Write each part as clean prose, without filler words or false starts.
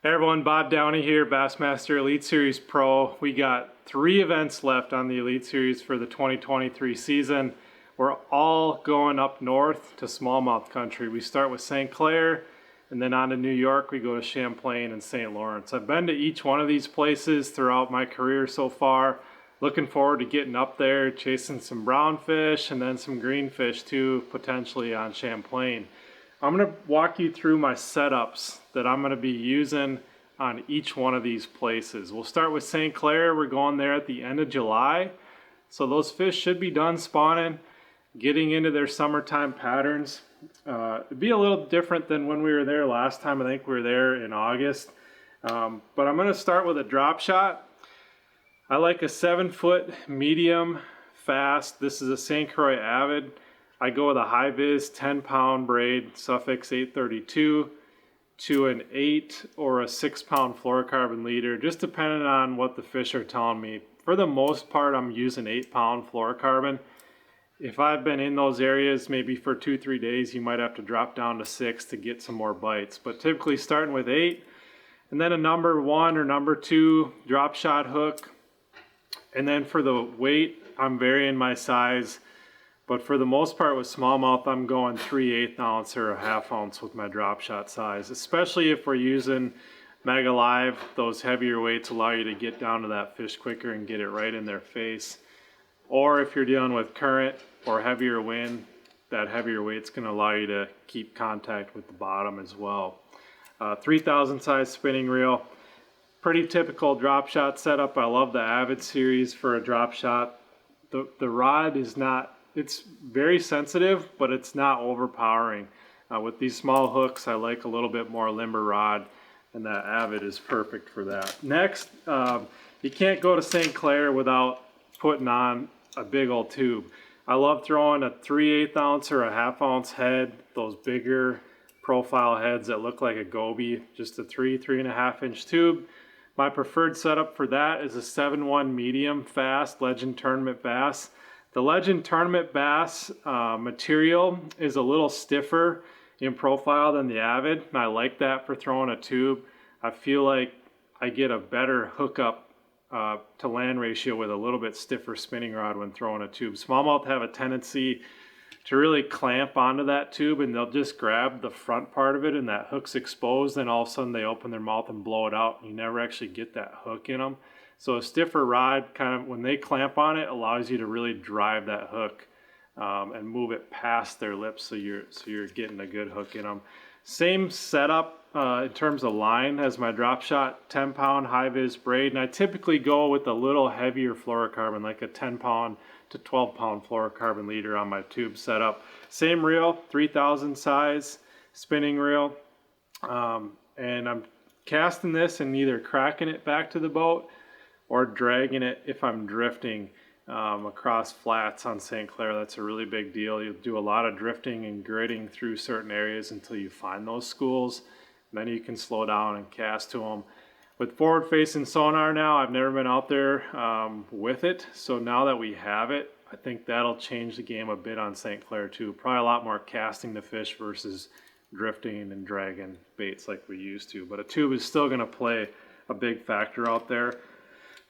Hey everyone, Bob Downey here, Bassmaster Elite Series Pro. We got 3 events left on the Elite Series for the 2023 season. We're all going up north to smallmouth country. We start with St. Clair, and then on to New York. We go to Champlain and St. Lawrence. I've been to each one of these places throughout my career so far. Looking forward to getting up there, chasing some brownfish and then some greenfish too, potentially on Champlain. I'm going to walk you through my setups that I'm going to be using on each one of these places. We'll start with St. Clair. We're going there at the end of July. So those fish should be done spawning, getting into their summertime patterns. It'd be a little different than when we were there last time. I think we were there in August. But I'm going to start with a drop shot. I like a 7-foot medium fast. This is a St. Croix Avid. I go with a high vis 10-pound braid Suffix 832 to an 8 or a 6-pound fluorocarbon leader, just depending on what the fish are telling me. For the most part, I'm using 8-pound fluorocarbon. If I've been in those areas maybe for 2-3 days, you might have to drop down to 6 to get some more bites. But typically starting with 8, and then a number 1 or number 2 drop shot hook. And then for the weight, I'm varying my size. But for the most part with smallmouth, I'm going 3/8 ounce or a 1/2 ounce with my drop shot size. Especially if we're using Mega Live, those heavier weights allow you to get down to that fish quicker and get it right in their face. Or if you're dealing with current or heavier wind, that heavier weight's going to allow you to keep contact with the bottom as well. 3000 size spinning reel. Pretty typical drop shot setup. I love the Avid series for a drop shot. The rod is not, it's very sensitive, but it's not overpowering. With these small hooks, I like a little bit more limber rod, and that Avid is perfect for that. Next, you can't go to St. Clair without putting on a big old tube. I love throwing a 3/8 ounce or a 1/2 ounce head, those bigger profile heads that look like a goby, just a 3.5 inch tube. My preferred setup for that is a 7-1 medium fast Legend Tournament bass. The Legend Tournament bass material is a little stiffer in profile than the Avid, and I like that for throwing a tube. I feel like I get a better hookup to land ratio with a little bit stiffer spinning rod when throwing a tube. Smallmouth have a tendency to really clamp onto that tube, and they'll just grab the front part of it and that hook's exposed, and all of a sudden they open their mouth and blow it out, and you never actually get that hook in them. So a stiffer rod, kind of when they clamp on it, allows you to really drive that hook and move it past their lips, so you're getting a good hook in them. Same setup in terms of line as my drop shot 10-pound high vis braid, and I typically go with a little heavier fluorocarbon, like a 10-pound to 12-pound fluorocarbon leader on my tube setup. Same reel, 3000 size spinning reel, and I'm casting this and either cracking it back to the boat or dragging it if I'm drifting across flats on St. Clair. That's a really big deal. You'll do a lot of drifting and gridding through certain areas until you find those schools. And then you can slow down and cast to them. With forward-facing sonar now, I've never been out there with it. So now that we have it, I think that'll change the game a bit on St. Clair too. Probably a lot more casting the fish versus drifting and dragging baits like we used to. But a tube is still going to play a big factor out there.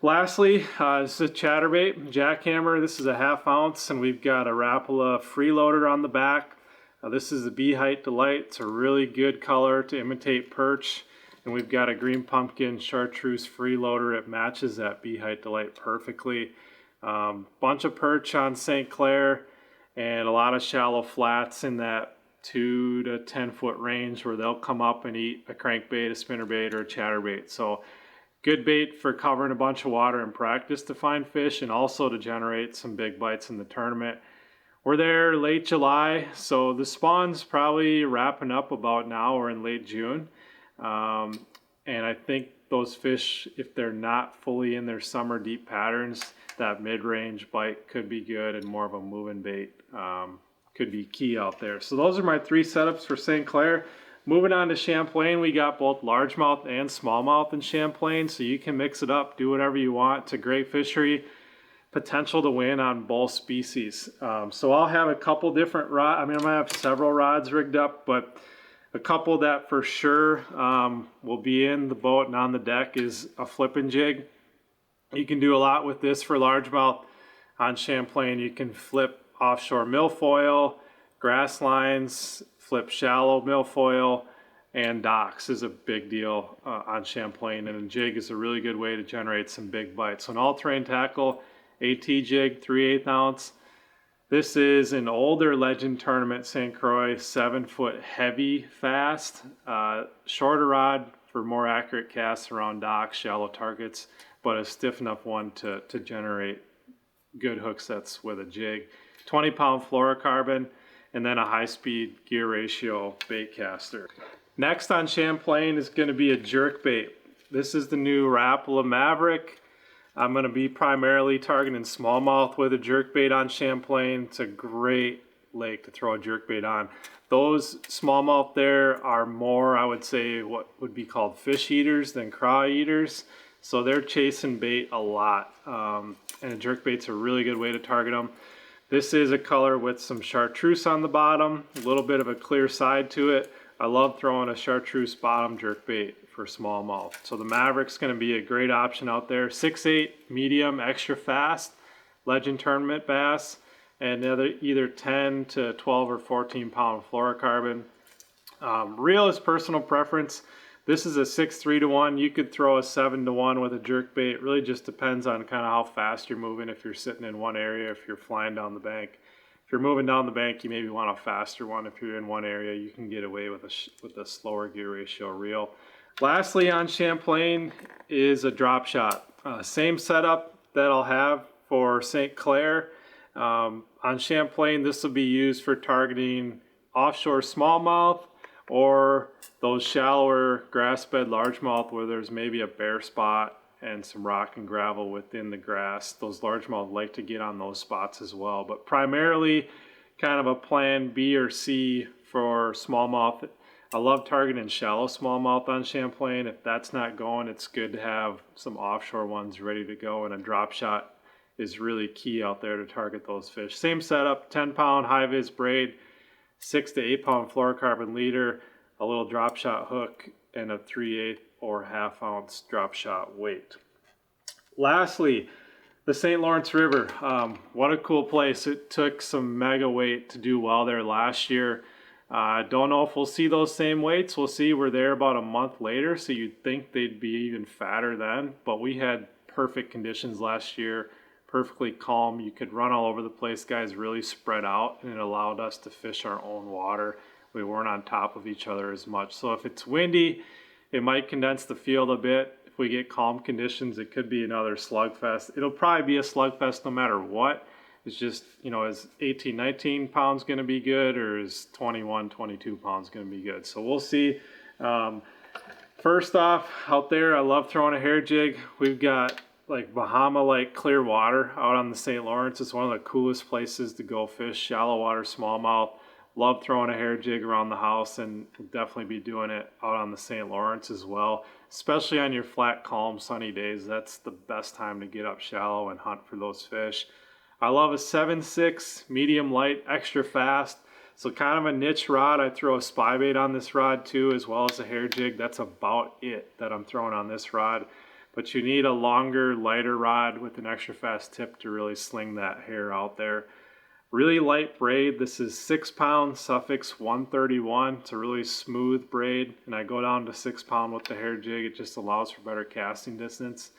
Lastly, this is a chatterbait jackhammer. This is a 1/2 ounce, and we've got a Rapala freeloader on the back. This is the Bee Height Delight. It's a really good color to imitate perch. And we've got a green pumpkin chartreuse freeloader. It matches that Bee Height Delight perfectly. Bunch of perch on St. Clair, and a lot of shallow flats in that 2 to 10 foot range where they'll come up and eat a crankbait, a spinnerbait, or a chatterbait. So good bait for covering a bunch of water in practice to find fish, and also to generate some big bites in the tournament. We're there late July, so the spawn's probably wrapping up about now. We're in late June. And I think those fish, if they're not fully in their summer deep patterns, that mid-range bite could be good, and more of a moving bait could be key out there. So those are my 3 setups for St. Clair. Moving on to Champlain, we got both largemouth and smallmouth in Champlain, so you can mix it up, do whatever you want. It's a great fishery, potential to win on both species. So I'll have a couple different rods. I mean, I'm gonna have several rods rigged up, but A couple that for sure will be in the boat and on the deck is a flipping jig. You can do a lot with this for largemouth on Champlain. You can flip offshore milfoil, grass lines, flip shallow milfoil, and docks is a big deal on Champlain. And a jig is a really good way to generate some big bites. So an all-terrain tackle, AT jig, 3/8 ounce. This is an older Legend Tournament St. Croix, 7-foot heavy fast, shorter rod for more accurate casts around docks, shallow targets, but a stiff enough one to generate good hook sets with a jig. 20-pound fluorocarbon, and then a high-speed gear ratio bait caster. Next on Champlain is going to be a jerk bait. This is the new Rapala Maverick. I'm going to be primarily targeting smallmouth with a jerkbait on Champlain. It's a great lake to throw a jerkbait on. Those smallmouth there are more, I would say, what would be called fish eaters than craw eaters. So they're chasing bait a lot. And a jerkbait's a really good way to target them. This is a color with some chartreuse on the bottom, a little bit of a clear side to it. I love throwing a chartreuse bottom jerkbait for smallmouth. So the Maverick's going to be a great option out there. 6/8 medium, extra fast, Legend Tournament bass, and either 10 to 12 or 14-pound fluorocarbon. Reel is personal preference. This is a 6-3 to 1. You could throw a 7 to 1 with a jerkbait. It really just depends on kind of how fast you're moving. If you're sitting in one area, if you're flying down the bank. If you're moving down the bank, you maybe want a faster one. If you're in one area, you can get away with a slower gear ratio reel. Lastly on Champlain is a drop shot. Same setup that I'll have for St. Clair. On Champlain, this will be used for targeting offshore smallmouth or those shallower grass bed largemouth where there's maybe a bare spot and some rock and gravel within the grass. Those largemouth like to get on those spots as well, but primarily kind of a plan B or C for smallmouth. I love targeting shallow smallmouth on Champlain. If that's not going, it's good to have some offshore ones ready to go, and a drop shot is really key out there to target those fish. Same setup, 10-pound high-vis braid, 6 to 8-pound fluorocarbon leader, a little drop shot hook, and a 3/8 or half-ounce drop shot weight. Lastly, the St. Lawrence River. What a cool place. It took some mega weight to do well there last year. I don't know if we'll see those same weights. We'll see. We're there about a month later, so you'd think they'd be even fatter then. But we had perfect conditions last year, perfectly calm. You could run all over the place. Guys really spread out, and it allowed us to fish our own water. We weren't on top of each other as much. So if it's windy, it might condense the field a bit. If we get calm conditions, it could be another slugfest. It'll probably be a slugfest no matter what. It's just, you know, is 18, 19 pounds going to be good, or is 21, 22 pounds going to be good? So we'll see. First off, out there, I love throwing a hair jig. We've got like Bahama-like clear water out on the St. Lawrence. It's one of the coolest places to go fish, shallow water, smallmouth. Love throwing a hair jig around the house, and we'll definitely be doing it out on the St. Lawrence as well, especially on your flat, calm, sunny days. That's the best time to get up shallow and hunt for those fish. I love a 7/6 medium light, extra fast. So kind of a niche rod. I throw a spy bait on this rod too, as well as a hair jig. That's about it that I'm throwing on this rod. But you need a longer, lighter rod with an extra fast tip to really sling that hair out there. Really light braid. This is 6-pound Suffix 131. It's a really smooth braid, and I go down to 6-pound with the hair jig. It just allows for better casting distance.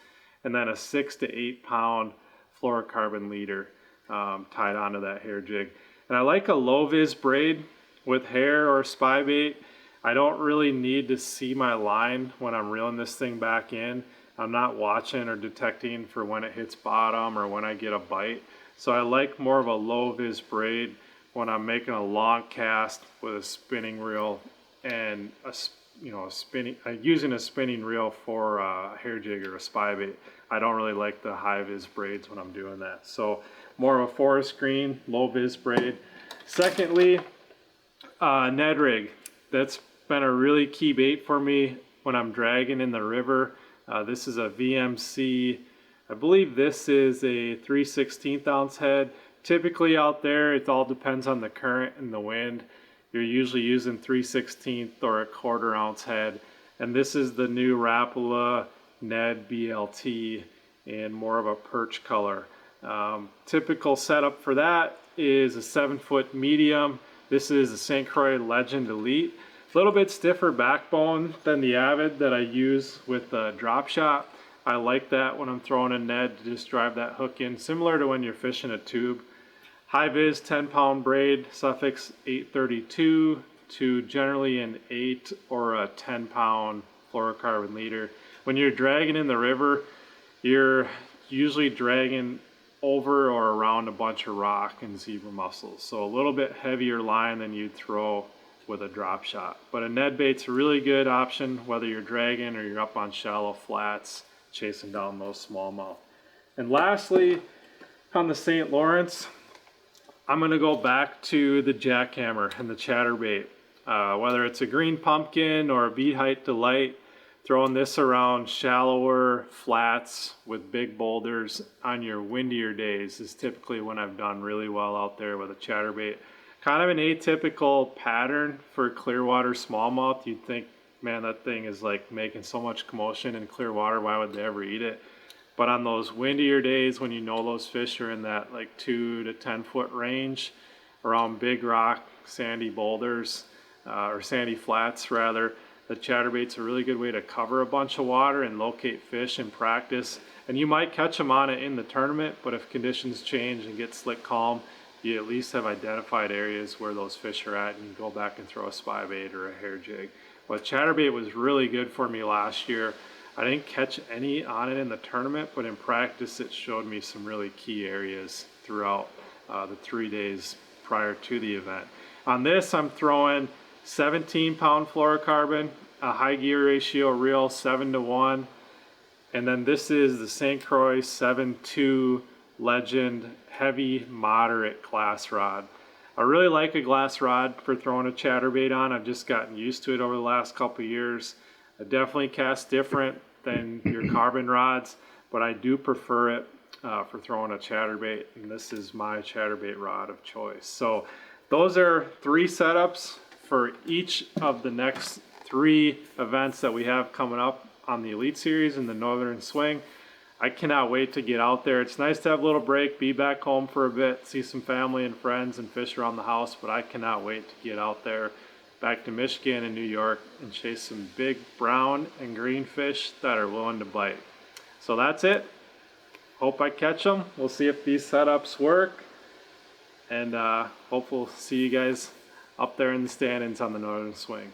And then a 6 to 8-pound fluorocarbon leader tied onto that hair jig. And I like a low-vis braid with hair or spy bait. I don't really need to see my line when I'm reeling this thing back in. I'm not watching or detecting for when it hits bottom or when I get a bite. So I like more of a low-vis braid when I'm making a long cast with a spinning reel and using a spinning reel for a hair jig or a spy bait. I don't really like the high-vis braids when I'm doing that. So more of a forest green, low-vis braid. Secondly, Ned rig. That's been a really key bait for me when I'm dragging in the river. This is a VMC. I believe this is a 3/16 ounce head. Typically out there, it all depends on the current and the wind. you're usually using 3/16 or a 1/4 ounce head. And this is the new Rapala Ned BLT in more of a perch color. Typical setup for that is a 7-foot medium. This is a St. Croix Legend Elite. A little bit stiffer backbone than the Avid that I use with the drop shot. I like that when I'm throwing a Ned to just drive that hook in, similar to when you're fishing a tube. High vis 10-pound braid, suffix 832 to generally an 8 or a 10-pound fluorocarbon leader. When you're dragging in the river, you're usually dragging over or around a bunch of rock and zebra mussels. So a little bit heavier line than you'd throw with a drop shot. But a Ned bait's a really good option whether you're dragging or you're up on shallow flats chasing down those smallmouth. And lastly, on the St. Lawrence, I'm going to go back to the jackhammer and the chatterbait. Whether it's a green pumpkin or a bead height delight, throwing this around shallower flats with big boulders on your windier days is typically when I've done really well out there with a chatterbait. Kind of an atypical pattern for Clearwater smallmouth. You'd think, man, that thing is like making so much commotion in clear water, why would they ever eat it? But on those windier days when you know those fish are in that like 2 to 10 foot range around big rock, sandy boulders, or sandy flats rather, the chatterbait's a really good way to cover a bunch of water and locate fish in practice. And you might catch them on it in the tournament, but if conditions change and get slick calm, you at least have identified areas where those fish are at and you go back and throw a spy bait or a hair jig. But chatterbait was really good for me last year. I didn't catch any on it in the tournament, but in practice it showed me some really key areas throughout the 3 days prior to the event. On this, I'm throwing 17-pound fluorocarbon, a high gear ratio reel 7-to-1, and then this is the St. Croix 7.2 Legend heavy moderate glass rod. I really like a glass rod for throwing a chatterbait on. I've just gotten used to it over the last couple of years. I definitely cast different than your carbon rods, but I do prefer it for throwing a chatterbait, and this is my chatterbait rod of choice. So those are 3 setups for each of the next 3 events that we have coming up on the Elite Series in the Northern Swing. I cannot wait to get out there. It's nice to have a little break, be back home for a bit, see some family and friends and fish around the house, but I cannot wait to get out there back to Michigan and New York and chase some big brown and green fish that are willing to bite. So that's it. Hope I catch them. We'll see if these setups work, and hope we'll see you guys up there in the standings on the Northern Swing.